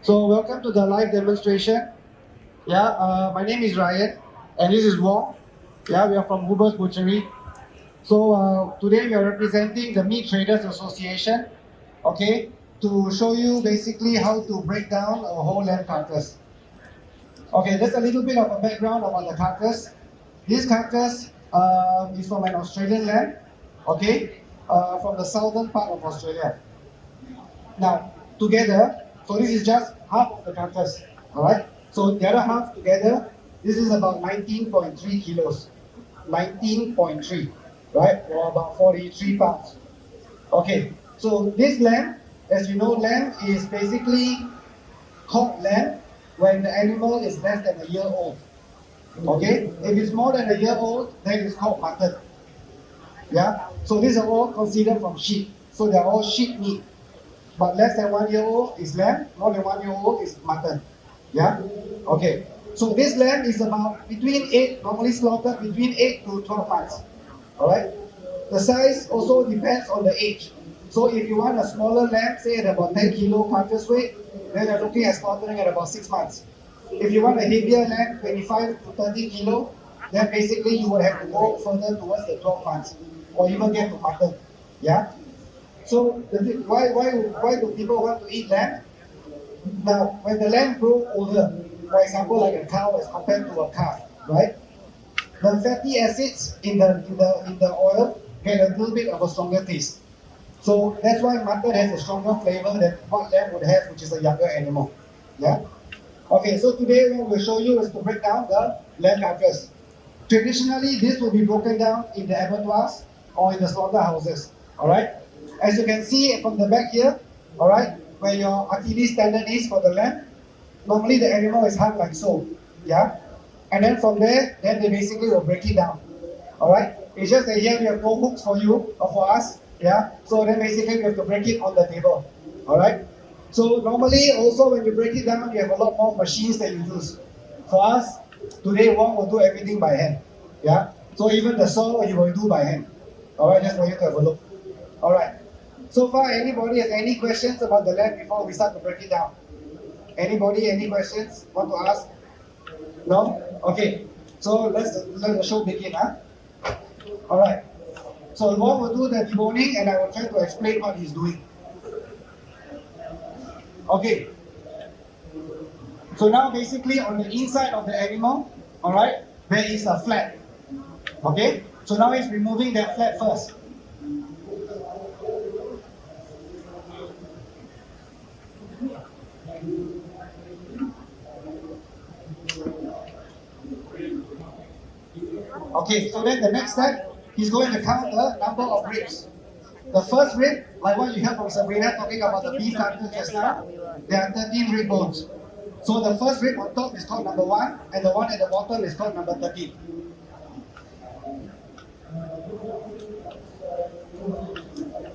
So welcome to the live demonstration. My name is Ryan, and this is Wong. Yeah, we are from Butchery. So today we are representing the Meat Traders Association. Okay, to show you basically how to break down a whole lamb carcass. Okay, there's a little bit of a background about the carcass. This carcass is from an Australian lamb. Okay, from the southern part of Australia. Now, together, so this is just half of the carcass, all right? So the other half together, this is about 19.3 kilos, 19.3, right? Or about 43 pounds. Okay, so this lamb, as you know, lamb is basically called lamb when the animal is less than a year old. Okay, if it's more than a year old, then it's called mutton. Yeah, so these are all considered from sheep. So they're all sheep meat. But less than 1 year old is lamb, more than 1 year old is mutton. Yeah? Okay. So this lamb is about normally slaughtered between 8 to 12 months. Alright? The size also depends on the age. So if you want a smaller lamb, say at about 10 kilo carcass weight, then you're looking at slaughtering at about 6 months. If you want a heavier lamb, 25 to 30 kilo, then basically you would have to go further towards the 12 months or even get to mutton. Yeah? So why do people want to eat lamb? Now, when the lamb grows older, for example, like a cow as compared to a calf, right? The fatty acids in the oil get a little bit of a stronger taste. So that's why mutton has a stronger flavor than what lamb would have, which is a younger animal. Yeah. Okay, so today what we'll show you is to break down the lamb carcass. Traditionally, this will be broken down in the abattoirs or in the slaughterhouses. All right. As you can see from the back here, all right, where your Achilles tendon is for the lamb, normally the animal is hung like so, yeah? And then from there, then they basically will break it down, all right? It's just that here we have no hooks for you or for us, yeah? So then basically we have to break it on the table, all right? So normally also when you break it down, you have a lot more machines that you use. For us, today Wong will do everything by hand, yeah? So even the saw you will do by hand, all right? Just for you to have a look, all right? So far, anybody has any questions about the lamb before we start to break it down? Anybody, any questions? Want to ask? No? Okay. So let the show begin, huh? Alright. So Wong will do the deboning and I will try to explain what he's doing. Okay. So now basically on the inside of the animal, alright, there is a flap. Okay? So now he's removing that flap first. Okay, so then the next step, he's going to count the number of ribs. The first rib, like what you heard from Sabrina talking about the beef carcass just now, there are 13 rib bones. So the first rib on top is called number 1, and the one at the bottom is called number 13.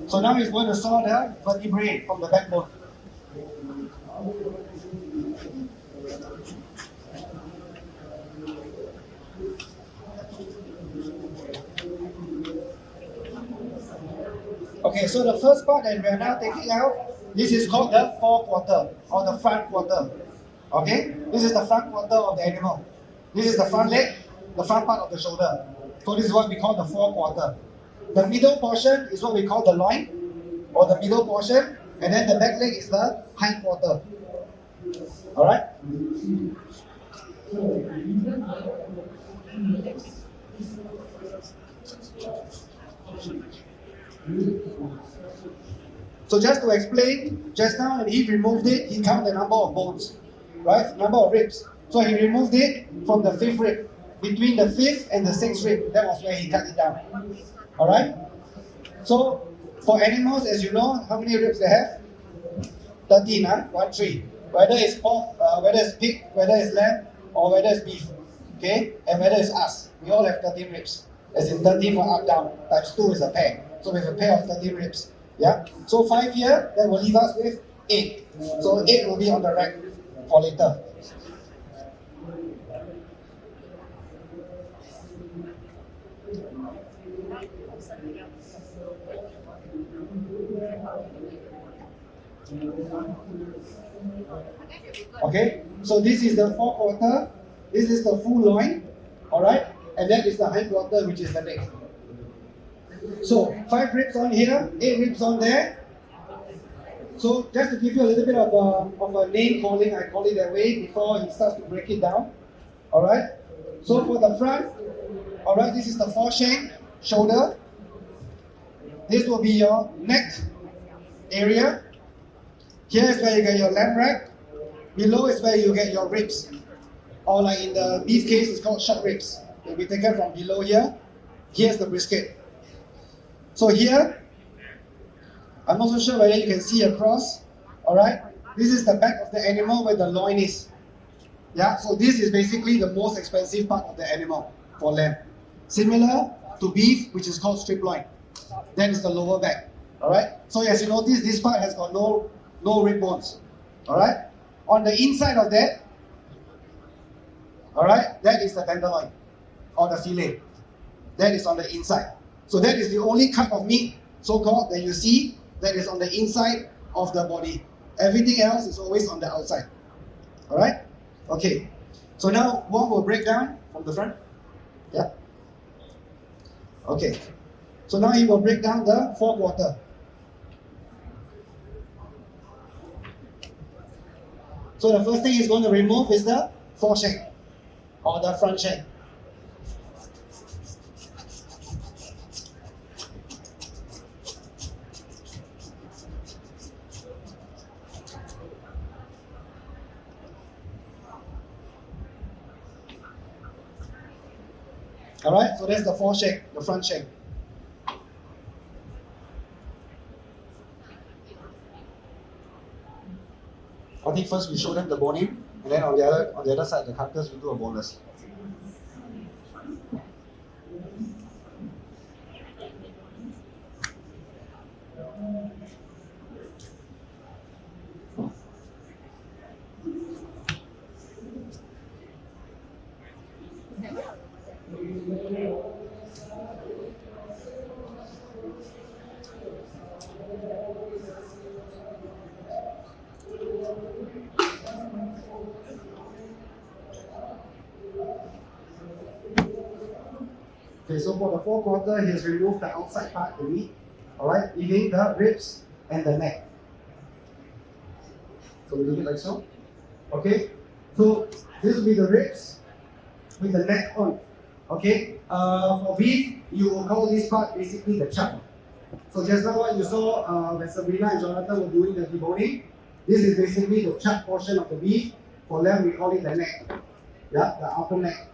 So now he's going to saw the vertebrae from the backbone. Okay, so the first part that we are now taking out, this is called the forequarter or the front quarter. Okay, this is the front quarter of the animal. This is the front leg, the front part of the shoulder. So this is what we call the forequarter. The middle portion is what we call the loin or the middle portion, and then the back leg is the hind quarter. All right. So just to explain, just now when he removed it, he counted the number of bones, right? Number of ribs. So he removed it from the 5th rib. Between the 5th and the 6th rib, that was where he cut it down. All right? So for animals, as you know, how many ribs they have? 13, huh? 1, 3. Whether it's pork, whether it's pig, whether it's lamb, or whether it's beef. Okay? And whether it's us. We all have 13 ribs. As in 13 for up, down. Times 2 is a pair. So we have a pair of 13 ribs. Yeah? So 5 here, that will leave us with 8. So 8 will be on the rack for later. Okay, so this is the forequarter, this is the full loin, alright, and that is the hindquarter, which is the leg. So 5 ribs on here, 8 ribs on there. So just to give you a little bit of a name calling, I call it that way before he starts to break it down. Alright, so for the front, alright, this is the foreshank, shoulder. This will be your neck area. Here is where you get your lamb rack. Below is where you get your ribs. Or like in the beef case, it's called short ribs. It will be taken from below here. Here's the brisket. So here, I'm not so sure whether you can see across. Alright, this is the back of the animal where the loin is. Yeah, so this is basically the most expensive part of the animal for lamb. Similar to beef, which is called strip loin. That is the lower back. Alright, so as you notice, this part has got no rib bones. Alright, on the inside of that, alright, that is the tenderloin or the fillet. That is on the inside. So that is the only cut of meat, so-called, that you see that is on the inside of the body. Everything else is always on the outside. Alright? Okay. So now Wong will break down from the front. Yeah. Okay. So now he will break down the forequarter. So the first thing he's going to remove is the foreshank or the front shank. Alright, so that's the foreshank, the front shank. I think first we show them the boning, and then on the other side, the carcass, we do a boneless. Okay, so for the forequarter, he has removed the outside part, the meat, alright, leaving the ribs and the neck. So we do it like so. Okay, so this will be the ribs with the neck on. Okay, for beef, you will call this part basically the chub. So just now what you saw when Sabrina and Jonathan were doing the deboning, this is basically the chub portion of the beef. For lamb, we call it the neck. Yeah, the upper neck.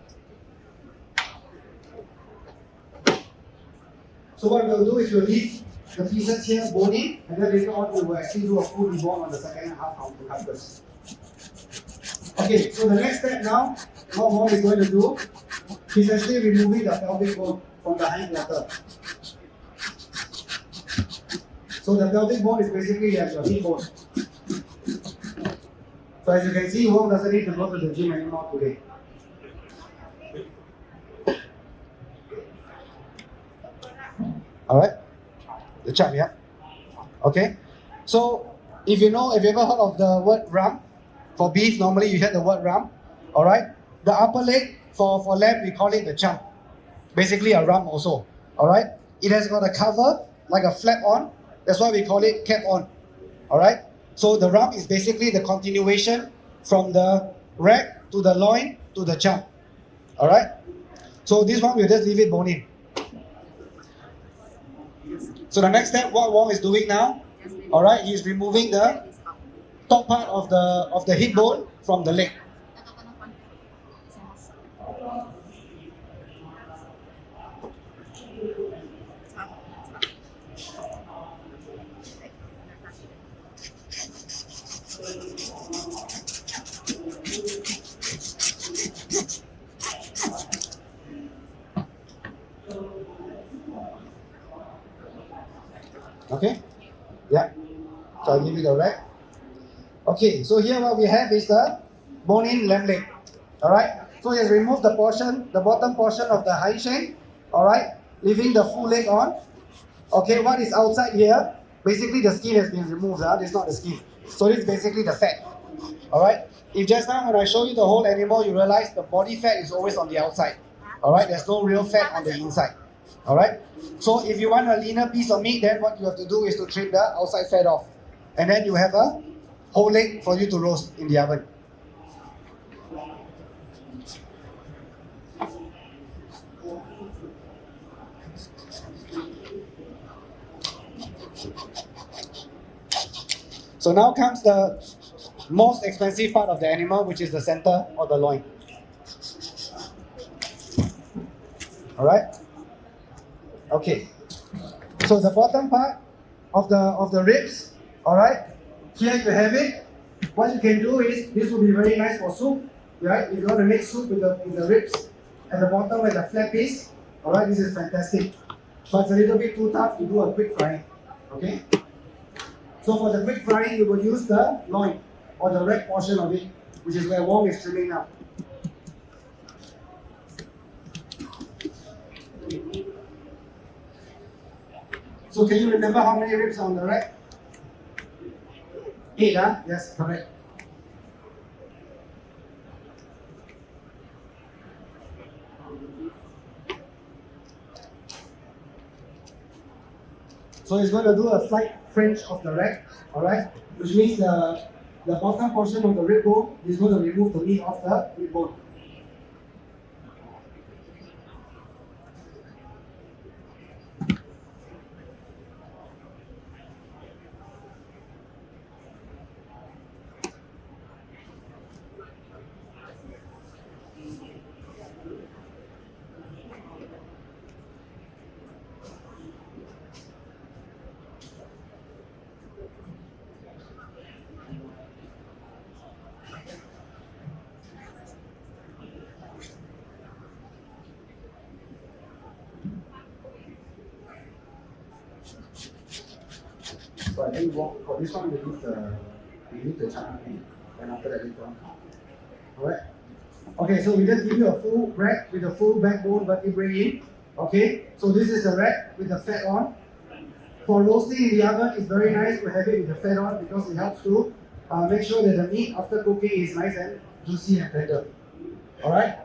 So what we'll do is we'll leave the pieces here boning, and then later on we will actually do a full debone on the second half of the carcass. Okay, so the next step now, what Wong is going to do, he's actually removing the pelvic bone from the hindquarter. So the pelvic bone is basically your hip bone. So as you can see, Wong doesn't need to go to the gym anymore today. Alright, the chub, yeah. Okay, so if you ever heard of the word rump, for beef normally you hear the word rump. Alright, the upper leg for lamb we call it the chump. Basically a rump also. Alright, it has got a cover like a flap on. That's why we call it cap on. Alright, so the rump is basically the continuation from the rack to the loin to the chump. Alright, so this one we'll just leave it bone in. So the next step, what Wong is doing now, alright, he's removing the top part of the hip bone from the leg. Okay, yeah, so I'll give you the rack. Okay, so here what we have is the bone-in lamb leg. Alright, so he has removed the bottom portion of the hind shank, alright, leaving the full leg on. Okay, what is outside here, basically the skin has been removed, this is not the skin. So this is basically the fat. Alright? If just now when I show you the whole animal, you realize the body fat is always on the outside. Alright? There's no real fat on the inside. Alright? So if you want a leaner piece of meat, then what you have to do is to trim the outside fat off. And then you have a whole leg for you to roast in the oven. So now comes the most expensive part of the animal, which is the center or the loin. Alright? Okay. So the bottom part of the ribs, alright? Here you have it. What you can do is, this will be very nice for soup. Right? If you want to make soup with the ribs at the bottom where the flap is, alright, this is fantastic. But it's a little bit too tough to do a quick frying. Okay? So for the quick frying, you will use the loin or the red portion of it, which is where Wong is trimming now. So can you remember how many ribs are on the rack? 8, huh? Yes, correct. So it's going to do a slight French of the rack, alright? Which means the bottom portion of the rib bone is going to remove the meat off the rib bone. So I think for this one we use the chutney, and after that later on. Alright? Okay, so we just give you a full rack with a full backbone vertebrae in. Okay, so this is the rack with the fat on. For roasting in the oven, it's very nice to have it with the fat on because it helps to make sure that the meat after cooking is nice and juicy and tender. Alright?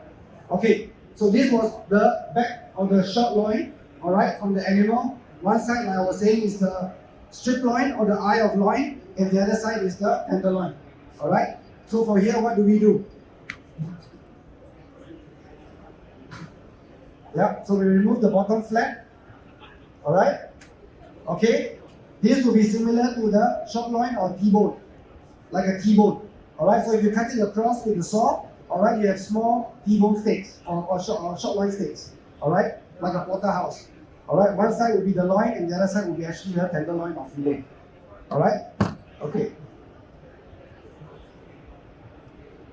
Okay, so this was the back of the short loin, alright, from the animal. One side, like I was saying, is the strip loin or the eye of loin, and the other side is the tenderloin. Alright? So for here, what do we do? Yeah, so we remove the bottom flap. Alright? Okay? This will be similar to the short loin or T-bone, like a T-bone. Alright, so if you cut it across with the saw, alright, you have small T-bone steaks or short loin steaks. Alright? Like a porterhouse. Alright, one side will be the loin and the other side will be actually the tenderloin or fillet. Alright? Okay.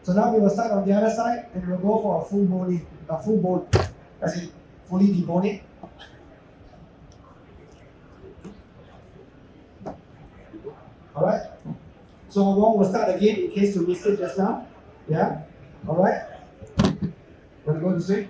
So now we will start on the other side and we'll go for a full bone. As in fully debone it. Alright? So Wong will start again in case you missed it just now. Yeah? Alright? Wanna go this way?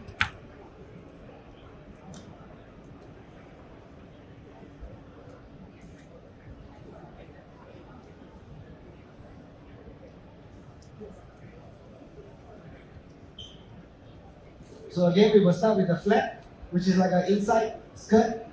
So again, we will start with the flap, which is like an inside skirt.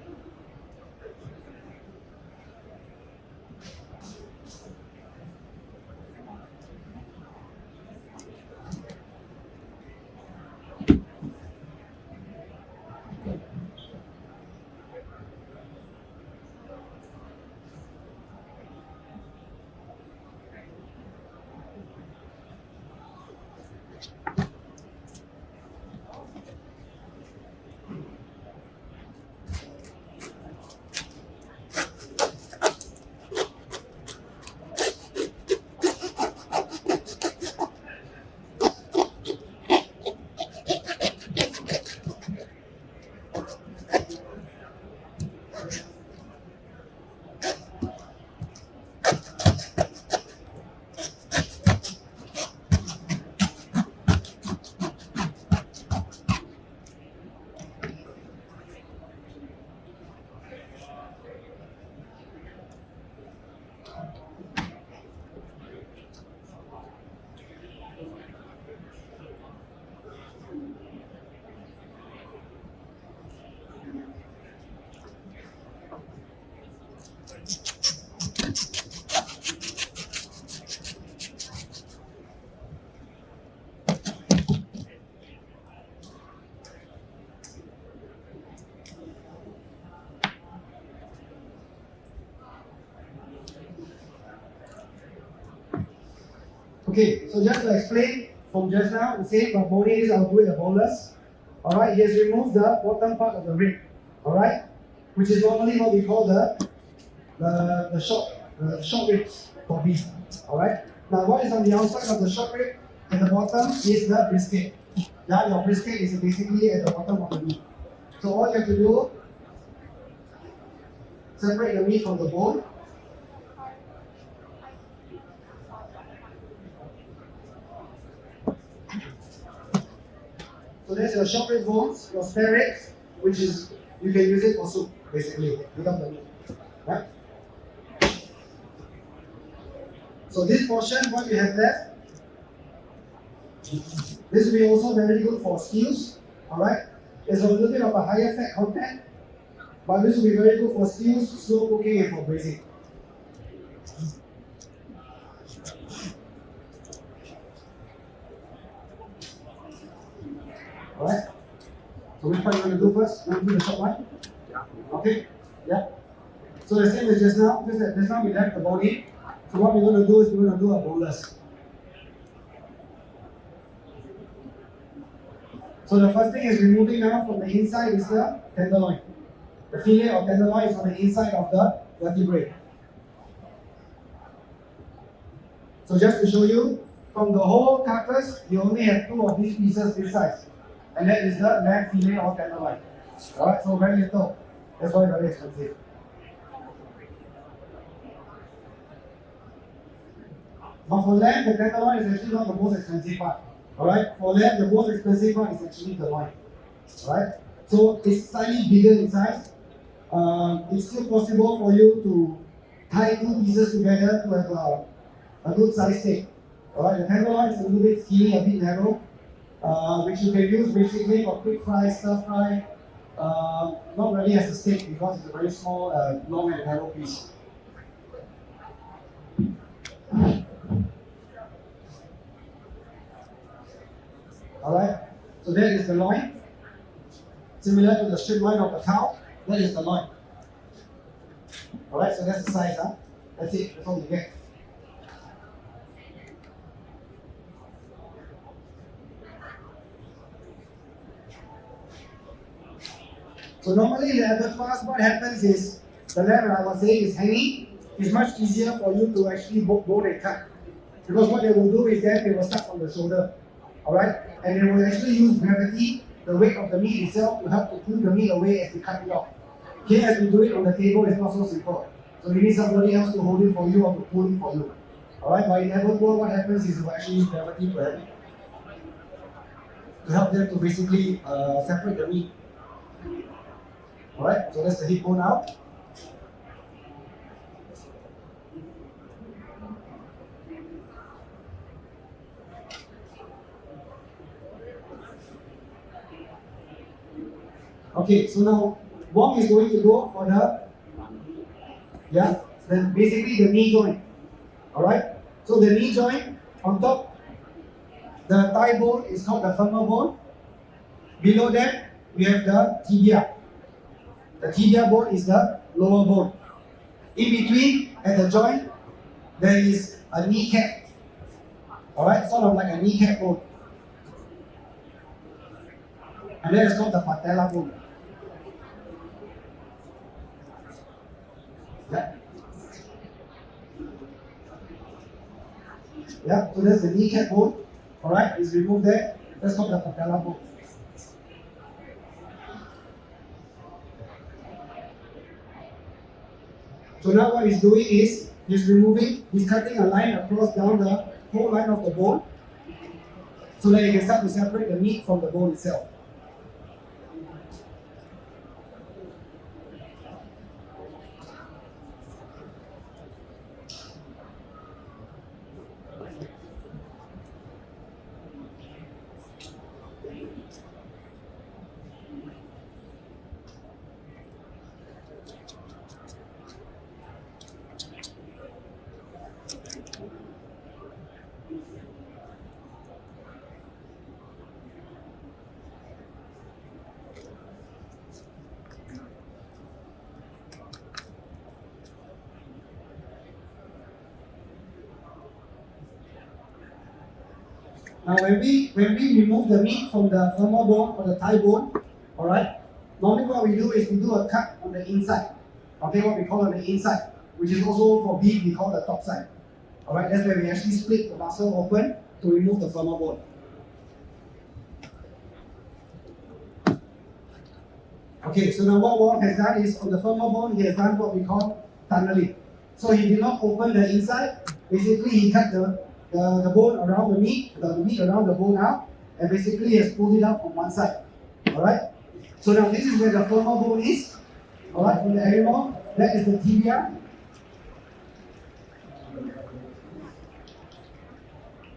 Okay, so just to explain from just now, the same bone is I'll do it the boneless. Alright, he has removed the bottom part of the rib. Alright, which is normally what we call the short ribs for beef. Alright, now what is on the outside of the short rib and the bottom is the brisket. Yeah, your brisket is basically at the bottom of the meat. So all you have to do, separate the meat from the bone. So there's your short rib bones, your spare ribs, which is, you can use it for soup, basically, without the meat. Right? So this portion, what you have left, this will be also very good for stews. Alright? There's a little bit of a higher fat content, but this will be very good for stews, slow cooking, and for braising. Alright? So which part you want to do first? You want to do the short one? Yeah. Okay? Yeah. So the same as just now, just now we left the body. So what we're going to do is we're going to do a boneless. So the first thing is removing now from the inside is the tenderloin. The fillet of tenderloin is on the inside of the vertebrae. So just to show you, from the whole carcass, you only have 2 of these pieces this size. And that is the lamb fillet or tenderloin. Alright, so very little. That's why it's very expensive. But for lamb, the tenderloin is actually not the most expensive part. Alright, for lamb, the most expensive part is actually the loin. Alright, so it's slightly bigger in size. It's still possible for you to tie 2 pieces together to have a good size steak. Alright, the tenderloin is a little bit skinny, a bit narrow, which you can use basically for quick fry, stir fry, not really as a steak because it's a very small, long and narrow piece. Alright, so that is the loin. Similar to the strip loin of the cow, that is the loin. Alright, so that's the size, huh? That's it, that's all you get. So normally in the abattoirs, what happens is, the lamb I was saying is hanging. It's much easier for you to actually bone and cut. Because what they will do is that they will start from the shoulder. Alright? And they will actually use gravity, the weight of the meat itself, to help to pull the meat away as we cut it off. Here, as we do it on the table, it's not so simple. So you need somebody else to hold it for you or to pull it for you. Alright? But in abattoir, what happens is you actually use gravity to help them to basically separate the meat. Alright? So that's the hip bone out. Okay, so now Wong is going to go for basically the knee joint. Alright? So the knee joint on top, the thigh bone is called the femur bone. Below that, we have the tibia. The tibia bone is the lower bone. In between, at the joint, there is a kneecap. Alright, sort of like a kneecap bone. And that is called the patella bone. Yeah, so that's the kneecap bone. Alright, it's removed there. That's called the patella bone. So now what he's doing is, he's cutting a line across down the whole line of the bone, so that you can start to separate the meat from the bone itself. Now when we remove the meat from the femur bone or the thigh bone, alright, normally what we do is we do a cut on the inside. Okay, what we call on the inside, which is also for beef we call the top side. Alright, that's where we actually split the muscle open to remove the femur bone. Okay, so now what Wong has done is on the femur bone, he has done what we call tunneling. So he did not open the inside, basically he cut the bone around the meat around the bone out, and basically he has pulled it out from one side. Alright? So now this is where the femur bone is. Alright, from the animal, that is the tibia.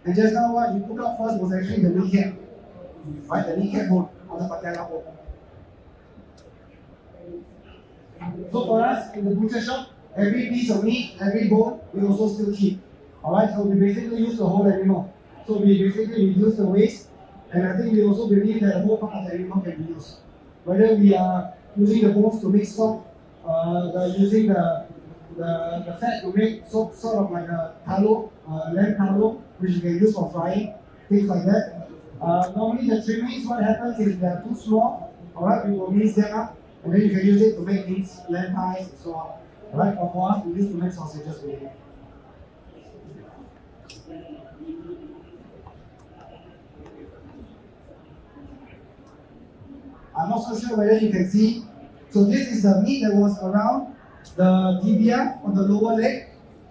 And just now what you took out first was actually the kneecap. Right, the kneecap bone or the patella bone. So for us in the butcher shop, every piece of meat, every bone, we also still keep. Alright, so we basically use the whole animal. So we basically reduce the waste, and I think we also believe that the whole part of the animal can be used. Whether we are using the bones to make stock, using the fat to make sort of like a tallow, lamb tallow, which you can use for frying, things like that. Normally the trimmings, what happens is they are too small, alright, we will mince them up, and then you can use it to make minced lamb pies and so on. Alright, or for us, we use to make sausages with it. I'm not so sure whether you can see. So this is the meat that was around the tibia on the lower leg.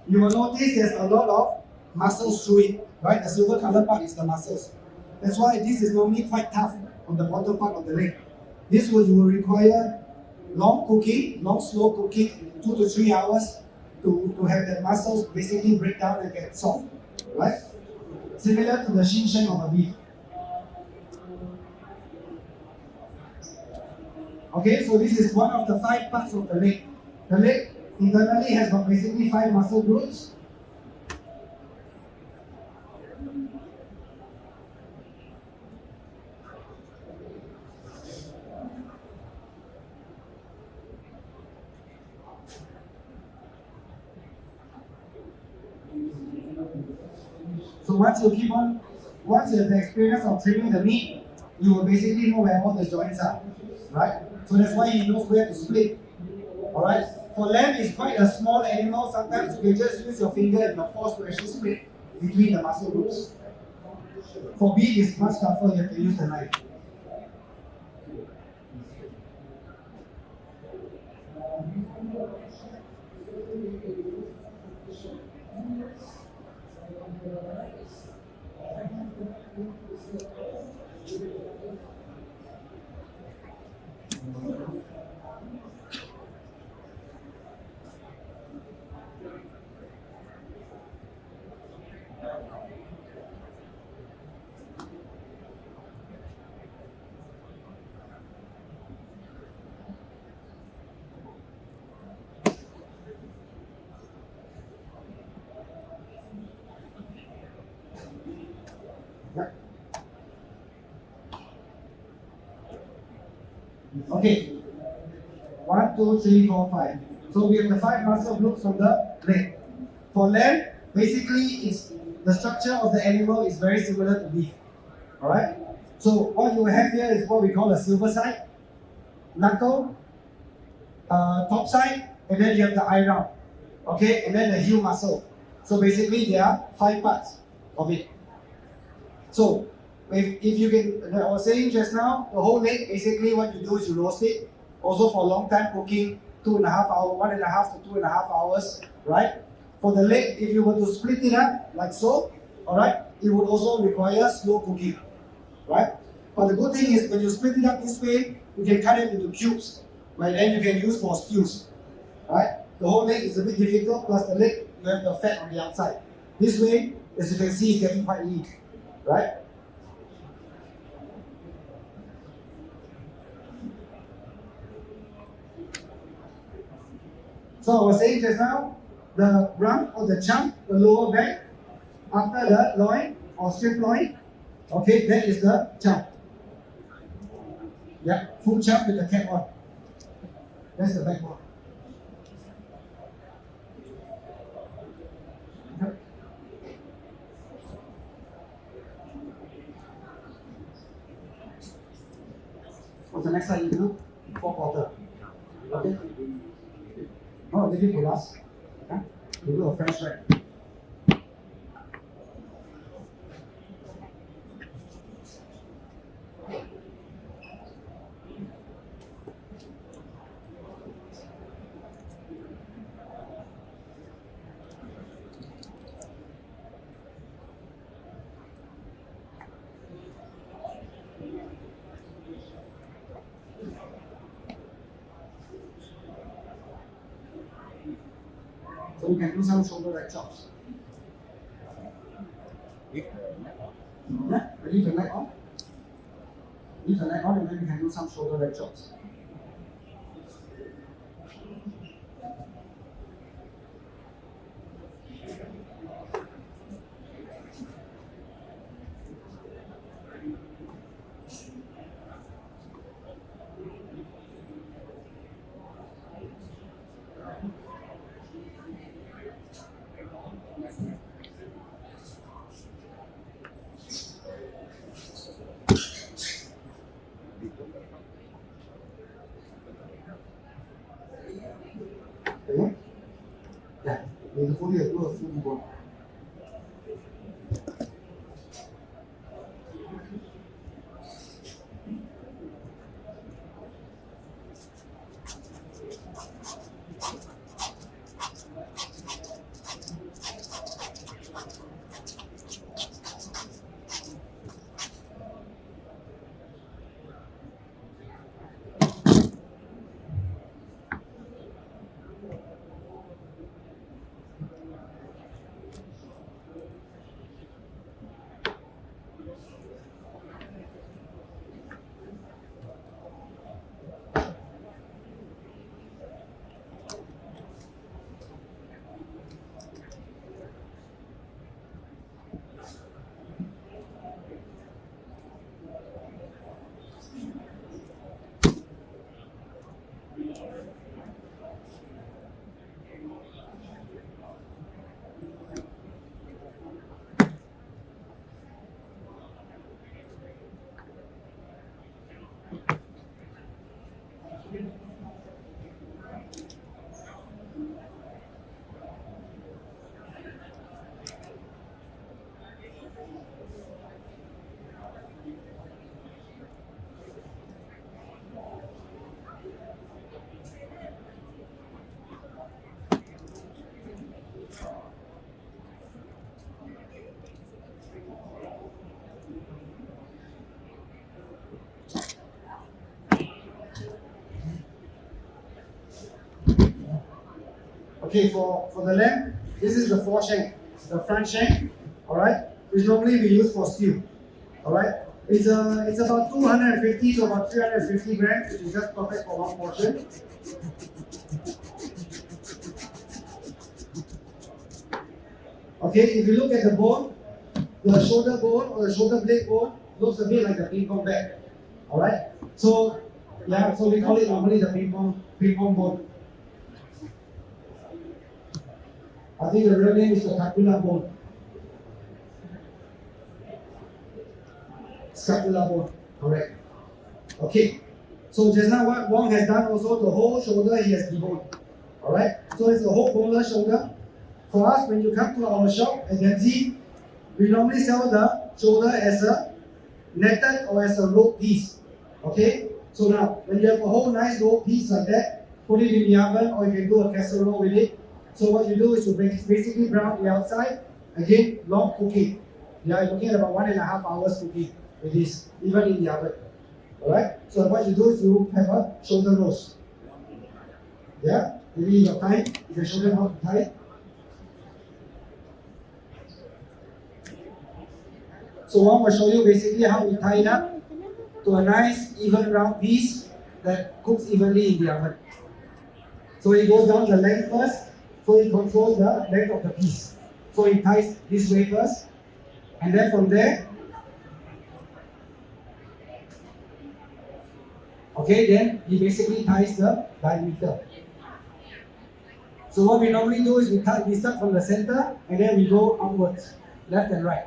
You will notice there's a lot of muscles through it, right? The silver color part is the muscles. That's why this is normally quite tough on the bottom part of the leg. This you will require long cooking, long slow cooking, 2 to 3 hours to have the muscles basically break down and get soft, right? Similar to the shin shank of a beef. Okay, so this is one of the 5 parts of the leg. The leg internally has got basically 5 muscle groups. So once you have the experience of trimming the meat, you will basically know where all the joints are, right? So that's why he knows where to split. Alright? For lamb, it's quite a small animal. Sometimes you can just use your finger and your force to actually split between the muscle groups. For beef, it's much tougher, you have to use the knife. Okay, 1, 2, 3, 4, 5. So we have the 5 muscle groups from the leg. For lamb, basically, the structure of the animal is very similar to beef. Alright? So what you have here is what we call a silver side, knuckle, top side, and then you have the eye round. Okay, and then the heel muscle. So basically, there are 5 parts of it. So if you can, I was saying just now, the whole leg, basically what you do is you roast it. Also for long time cooking, 2.5 hours, 1.5 to 2.5 hours, right? For the leg, if you were to split it up like so, alright, it would also require slow cooking, right? But the good thing is when you split it up this way, you can cut it into cubes, right? Then you can use for stews, right? The whole leg is a bit difficult, plus the leg, you have the fat on the outside. This way, as you can see, it's getting quite lean, right? So I was saying just now, the rump or the chump, the lower back, after the loin or strip loin, okay, that is the chump. Yeah, full chump with the cap on. That's the back one. the next side, you do 4/4. Okay? Oh, maybe for us. Okay? We do a French right. So we can do some shoulder right chops. Yeah, leave the neck on. Leave the neck on and then we can do some shoulder right chops. Okay? Yeah, we can fully do a full debone. Okay, for the lamb, this is the foreshank, the front shank, alright, which normally we use for stew, alright. It's about 250 to about 350 grams, which is just perfect for one portion. Okay, if you look at the bone, the shoulder bone or the shoulder blade bone looks a bit like a ping pong bag, alright. So yeah, so we call it normally the ping pong bone. I think the real name is the scapula bone. Scapula bone, correct. Okay, so just now what Wong has done also, the whole shoulder he has deboned. Alright, so it's a whole boneless shoulder. For us, when you come to our shop at Dempsey, we normally sell the shoulder as a netted or as a rolled piece. Okay, so now when you have a whole nice rolled piece like that, put it in the oven or you can do a casserole with it. So what you do is you basically brown the outside. Again, long cooking. Yeah, you're looking at about 1.5 hours cooking with this, even in the oven. Alright? So what you do is you have a shoulder roast. Yeah? Maybe your time, you can show them how to tie it. So Wong will show you basically how we tie it up to a nice, even round piece that cooks evenly in the oven. So it goes down the length first. So it controls the length of the piece. So it ties this way first, and then from there, okay, then he basically ties the diameter. So what we normally do is we start from the center, and then we go outwards, left and right.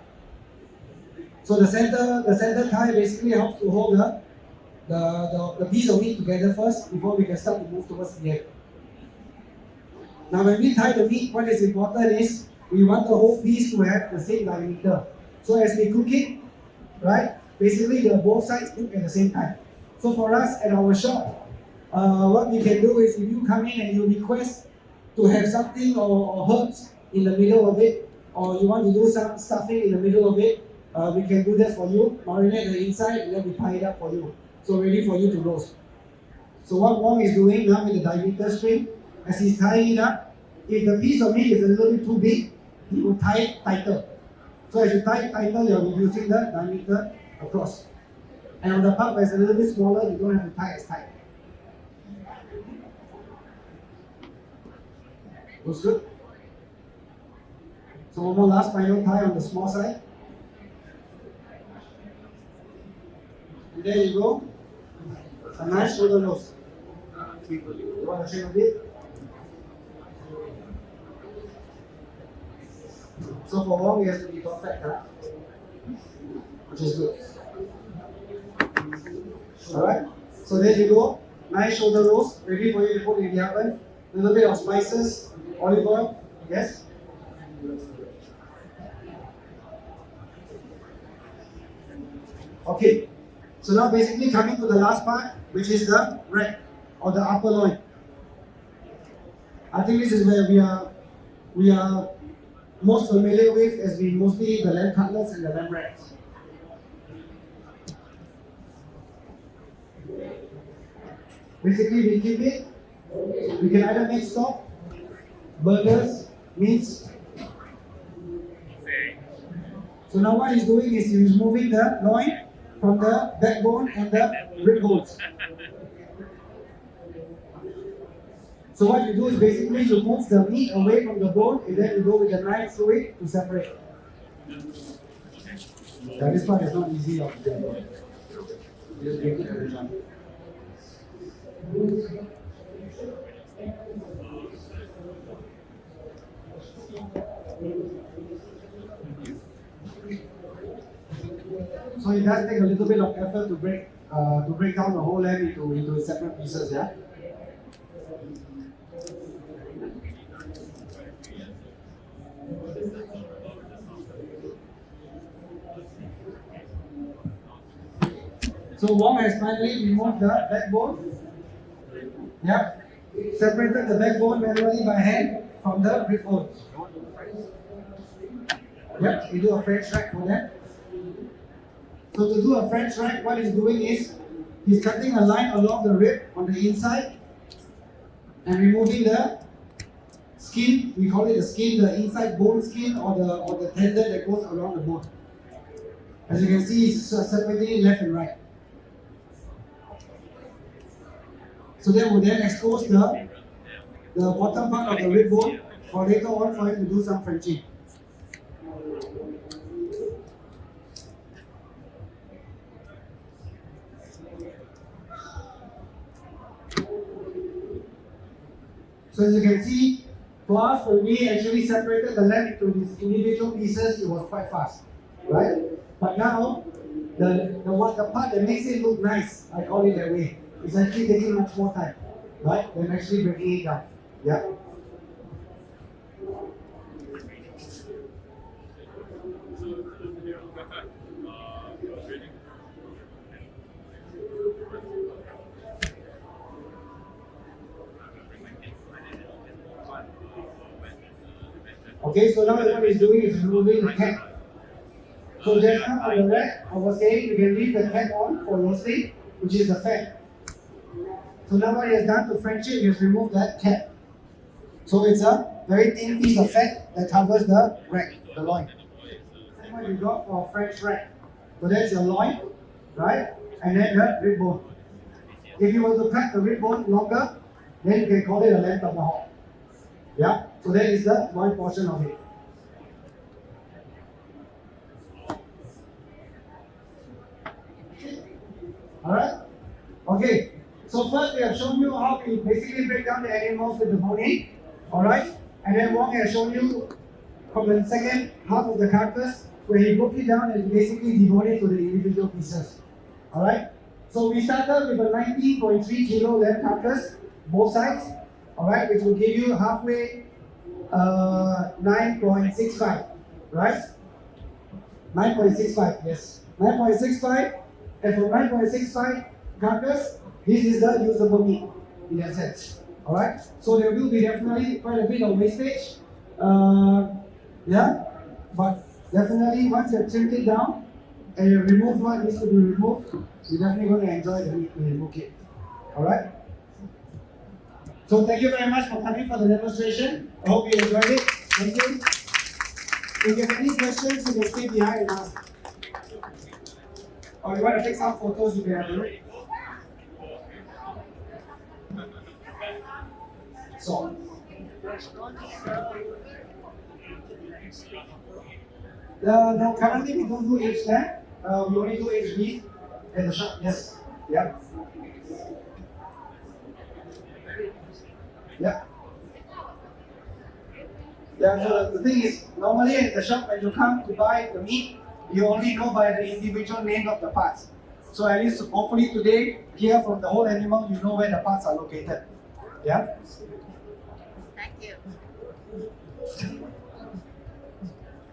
So the center tie basically helps to hold the piece of meat together first before we can start to move towards the end. Now when we tie the meat, what is important is we want the whole piece to have the same diameter. So as we cook it, right, basically the both sides cook at the same time. So for us at our shop, what we can do is if you come in and you request to have something or herbs in the middle of it, or you want to do some stuffing in the middle of it, we can do that for you, marinate the inside, and then we tie it up for you. So ready for you to roast. So what Wong is doing now with the diameter string, as he's tying it up, if the piece of meat is a little bit too big, he will tie it tighter. So as you tie it tighter, you're reducing the diameter across. And on the part where it's a little bit smaller, you don't have to tie as tight. Looks good? So one more last final tie on the small side. And there you go. A nice shoulder nose. You want to trim a bit? So for Wong, it has to be perfect, huh? Which is good. Alright, so there you go. Nice shoulder roast, ready for you to put in the oven. A little bit of spices, olive oil, yes? Okay, so now basically coming to the last part, which is the rack or the upper loin. I think this is where we are most familiar with, as we mostly eat the lamb cutlets and the lamb racks. Basically, we keep it. We can either make stock, burgers, meats. So now what he's doing is he's removing the loin from the backbone and the rib bones. So what you do is basically you move the meat away from the bone and then you go with the knife through it to separate. Now this part is not easy of the just break it every time. So it does take a little bit of effort to break down the whole lamb into separate pieces, yeah? So Wong has finally removed the backbone. Yeah. Separated the backbone manually by hand from the rib bone. Yep, we do a French rack for that. So to do a French rack, what he's doing is he's cutting a line along the rib on the inside and removing the skin. We call it the skin, the inside bone skin or the tendon that goes along the bone. As you can see, he's separating it left and right. So that will then expose the bottom part of the rib bone for later on for him to do some Frenching. So as you can see, for us, when we actually separated the lamb into these individual pieces, it was quite fast, right? But now, the part that makes it look nice, I call it that way, is actually taking much more time, right? Than actually breaking it down. Yeah. Okay, so now what he's doing is removing the cap. So just now on the rack, I was saying you can leave the cap on for roasting, which is the fat. So now what he has done to French it, he has removed that cap. So it's a very thin piece of fat that covers the rack, the loin. That's what you got for French rack. So that's your loin, right? And then the rib bone. If you were to cut the rib bone longer, then you can call it a lamb tomahawk. Yeah, so that is the loin portion of it. Alright? Okay, so first we have shown you how to basically break down the animals with the bone. Alright? And then Wong has shown you from the second half of the carcass where he broke it down and basically deboned it to the individual pieces. Alright? So we started with a 19.3 kilo lamb carcass, both sides, alright, which will give you halfway 9.65, right? 9.65, yes. 9.65, and for 9.65 carcass, this is the usable meat in that sense. Alright? So there will be definitely quite a bit of wastage. Yeah, but definitely once you have trimmed it down and you remove what needs to be removed, you're definitely going to enjoy the meat when you cook it. Alright? So thank you very much for coming for the demonstration. I hope you enjoyed it. Thank you. If you have any questions, you can stay behind and ask. Or you want to take some photos, you can do it. So. No, currently we don't do aged lamb. We only do aged beef and the shop. Yes. Yeah. Yeah. Yeah, so the thing is, normally at the shop when you come to buy the meat, you only go by the individual name of the parts. So at least hopefully today, hear from the whole animal, you know where the parts are located. Yeah? Thank you.